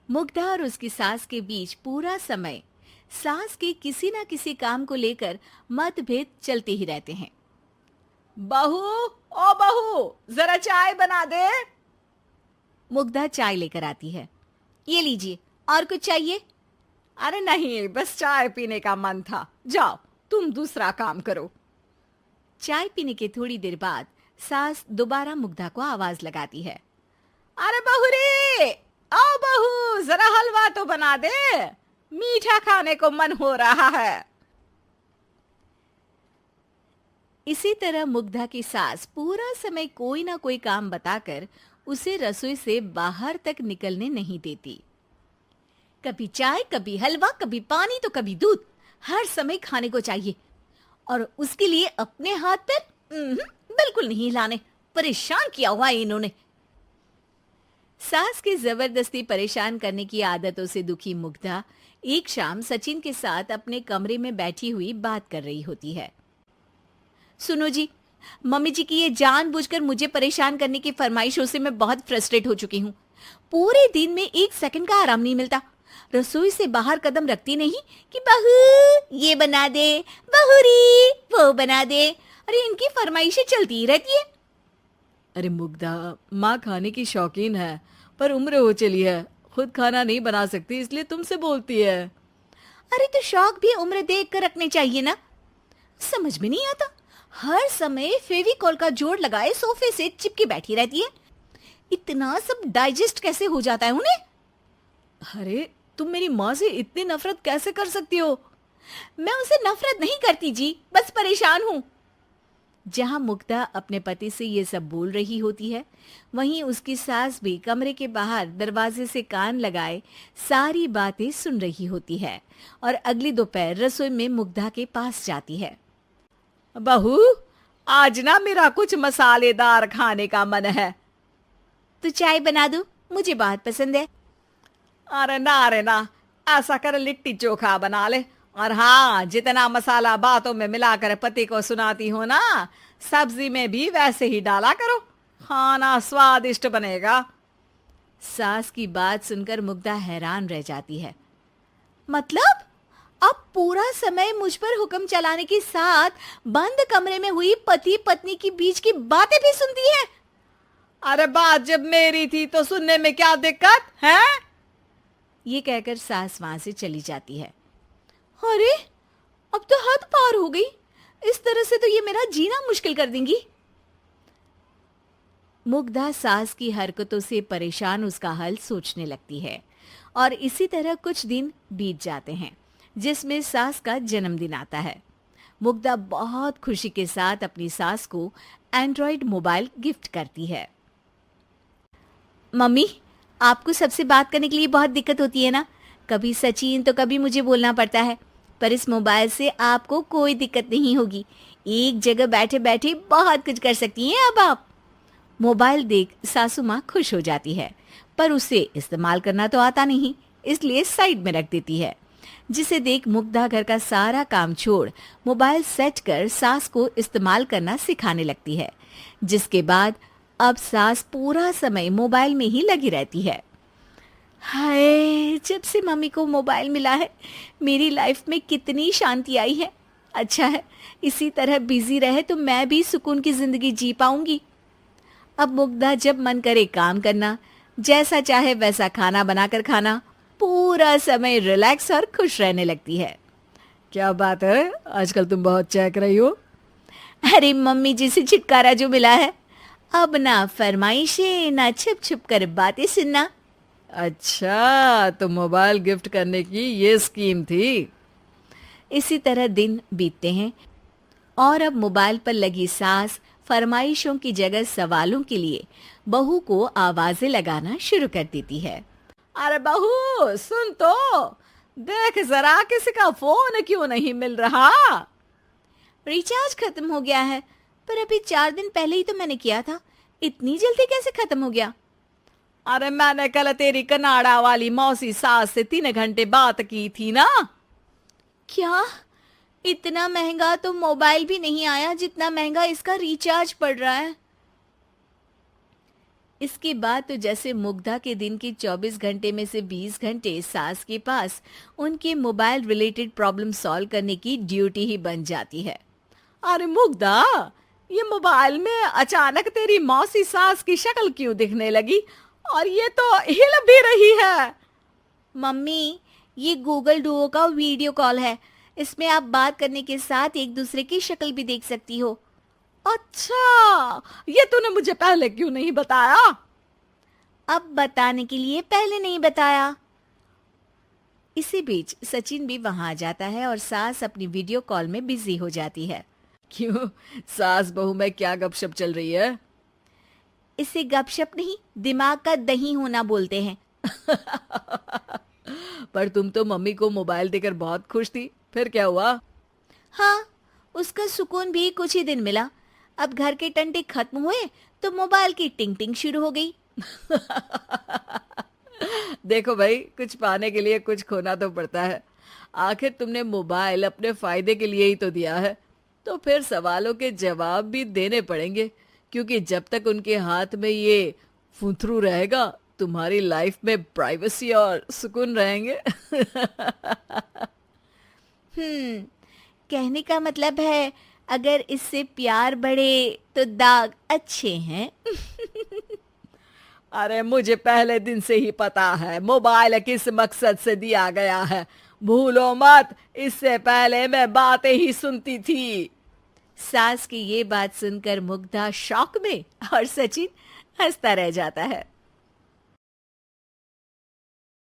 मुग्धा और उसकी सास के बीच पूरा समय सास के किसी न किसी काम को लेकर मतभेद चलते ही रहते हैं। बहू, ओ बहू, जरा चाय बना दे। मुग्धा चाय लेकर आती है। ये लीजिए, और कुछ चाहिए? अरे नहीं, बस चाय पीने का मन था। जाओ, तुम दूसरा काम करो। चाय पीने के थोड़ी देर बाद सास दोबारा मुग्धा को आवाज लगाती है। अरे बहू रे, आओ बहू, जरा हलवा तो बना दे, मीठा खाने को मन हो रहा है। इसी तरह मुग्धा की सास पूरा समय कोई ना कोई काम बताकर उसे रसोई से बाहर तक निकलने नहीं देती। कभी चाय, कभी हलवा, कभी पानी तो कभी दूध, हर समय खाने को चाहिए और उसके लिए अपने हाथ पैर बिल्कुल नहीं हिलाने। परेशान किया हुआ है इन्होंने। सास की जबरदस्ती परेशान करने की आदतों से दुखी मुग्धा एक शाम सचिन के साथ अपने कमरे में बैठी हुई बात कर रही होती है। सुनो जी, मम्मी जी की ये जानबूझकर मुझे परेशान करने की फरमाइशों से मैं बहुत फ्रस्ट्रेट हो चुकी हूँ। पूरे दिन में एक सेकंड का आराम नहीं मिलता। रसोई से बाहर कदम रखती नहीं कि बहू ये बना दे, बहुरी वो बना दे। अरे इनकी फरमाइशें चलती ही रहती है। अरे मुग्धा, माँ खाने की शौकीन है, पर उम्र हो चली है, खुद खाना नहीं बना सकती, इसलिए तुमसे बोलती है। अरे तो शौक भी उम्र देख कर रखने चाहिए ना। समझ में नहीं आता, हर समय फेविकॉल का जोड़ लगाए सोफे से चिपके बैठी रहती है। इतना सब डाइजेस्ट कैसे हो जाता है उन्हें? अरे तुम मेरी माँ से इतनी नफरत कैसे कर सकती हो? मैं उनसे नफरत नहीं करती जी, बस परेशान हूँ। जहां मुग्धा अपने पति से ये सब बोल रही होती है, वहीं उसकी सास भी कमरे के बाहर दरवाजे से कान लगाए सारी बातें सुन रही होती है और अगली दोपहर रसोई में मुग्धा के पास जाती है। बहू, आज ना मेरा कुछ मसालेदार खाने का मन है। तो चाय बना दूं? मुझे बहुत पसंद है। अरे ना, ऐसा कर लिट्टी चोखा बना ले। और हाँ, जितना मसाला बातों में मिलाकर पति को सुनाती हो ना, सब्जी में भी वैसे ही डाला करो, खाना स्वादिष्ट बनेगा। सास की बात सुनकर मुग्धा हैरान रह जाती है। मतलब अब पूरा समय मुझ पर हुक्म चलाने के साथ बंद कमरे में हुई पति पत्नी की बीच की बातें भी सुनती है? अरे बात जब मेरी थी तो सुनने में क्या दिक्कत है? ये कहकर सास वहां से चली जाती है। अरे अब तो हद पार हो गई। इस तरह से तो ये मेरा जीना मुश्किल कर देंगी। मुग्धा सास की हरकतों से परेशान उसका हल सोचने लगती है और इसी तरह कुछ दिन बीत जाते हैं, जिसमें सास का जन्मदिन आता है। मुग्धा बहुत खुशी के साथ अपनी सास को एंड्रॉयड मोबाइल गिफ्ट करती है। मम्मी, आपको सबसे बात करने के लिए बहुत दिक्कत होती है ना? कभी सचिन तो कभी मुझे बोलना पड़ता है, पर इस मोबाइल से आपको कोई दिक्कत नहीं होगी। एक जगह बैठे बैठे बहुत कुछ कर सकती हैं अब आप। मोबाइल देख सासू माँ खुश हो जाती है, पर उसे इस्तेमाल करना तो आता नहीं, इसलिए साइड में रख देती है। जिसे देख मुग्धा घर का सारा काम छोड़ मोबाइल सेट कर सास को इस्तेमाल करना सिखाने लगती है, जिसके बाद अब सास पूरा समय मोबाइल में ही लगी रहती है। हाय, जब से मम्मी को मोबाइल मिला है मेरी लाइफ में कितनी शांति आई है। अच्छा है, इसी तरह बिजी रहे तो मैं भी सुकून की जिंदगी जी पाऊंगी। अब मुग्धा जब मन करे काम करना, जैसा चाहे वैसा खाना बनाकर खाना, पूरा समय रिलैक्स और खुश रहने लगती है। क्या बात है, आजकल तुम बहुत चहक रही हो। अरे मम्मी जी से छुटकारा जो मिला है, अब ना फरमाइशें ना छुप छुप कर बातें सुनना। अच्छा, तो मोबाइल गिफ्ट करने की ये स्कीम थी। इसी तरह दिन बीतते हैं और अब मोबाइल पर लगी सास फरमाइशों की जगह सवालों के लिए बहू को आवाजें लगाना शुरू कर देती है। अरे बहू सुन तो, देख जरा किसी का फोन क्यों नहीं मिल रहा? रिचार्ज खत्म हो गया है, पर अभी 4 दिन पहले ही तो मैंने किया था। इतनी जल्दी कैसे खत्म हो गया? अरे मैंने कल तेरी कनाडा वाली मौसी सास से 3 घंटे बात की थी ना। क्या? इतना महंगा तो मोबाइल भी नहीं आया जितना महंगा इसका रिचार्ज पड़ रहा है। इसके बाद तो जैसे मुग्धा के दिन के 24 घंटे में से 20 घंटे सास के पास उनके मोबाइल रिलेटेड प्रॉब्लम सॉल्व करने की ड्यूटी ही बन जाती है। अरे मुग्धा, ये मोबाइल में अचानक तेरी मौसी सास की शक्ल क्यों दिखने लगी? और ये तो हिल भी रही है। मम्मी, ये गूगल डुओ का वीडियो कॉल है। इसमें आप बात करने के साथ एक दूसरे की शक्ल भी देख सकती हो। अच्छा, ये तूने मुझे पहले क्यों नहीं बताया? अब बताने के लिए पहले नहीं बताया। इसी बीच सचिन भी वहां आ जाता है और सास अपनी वीडियो कॉल में बिजी हो जाती है। क्यों, सास बहू में क्या गपशप चल रही है? इसे गपशप नहीं, दिमाग का दही होना बोलते हैं। पर तुम तो मम्मी को मोबाइल देकर बहुत खुश थी, फिर क्या हुआ? हाँ, उसका सुकून भी कुछ ही दिन मिला। अब घर के टंटे खत्म हुए तो मोबाइल की टिंग टिंग शुरू हो गई। देखो भाई, कुछ पाने के लिए कुछ खोना तो पड़ता है। आखिर तुमने मोबाइल अपने फायदे के लिए ही तो दिया है, तो फिर सवालों के जवाब भी देने पड़ेंगे, क्योंकि जब तक उनके हाथ में ये फुंथरू रहेगा, तुम्हारी लाइफ में प्राइवेसी और सुकून रहेंगे। कहने का मतलब है अगर इससे प्यार बढ़े तो दाग अच्छे हैं। अरे मुझे पहले दिन से ही पता है मोबाइल किस मकसद से दिया गया है। भूलो मत, इससे पहले मैं बातें ही सुनती थी। सास की ये बात सुनकर मुग्धा शॉक में और सचिन हंसता रह जाता है।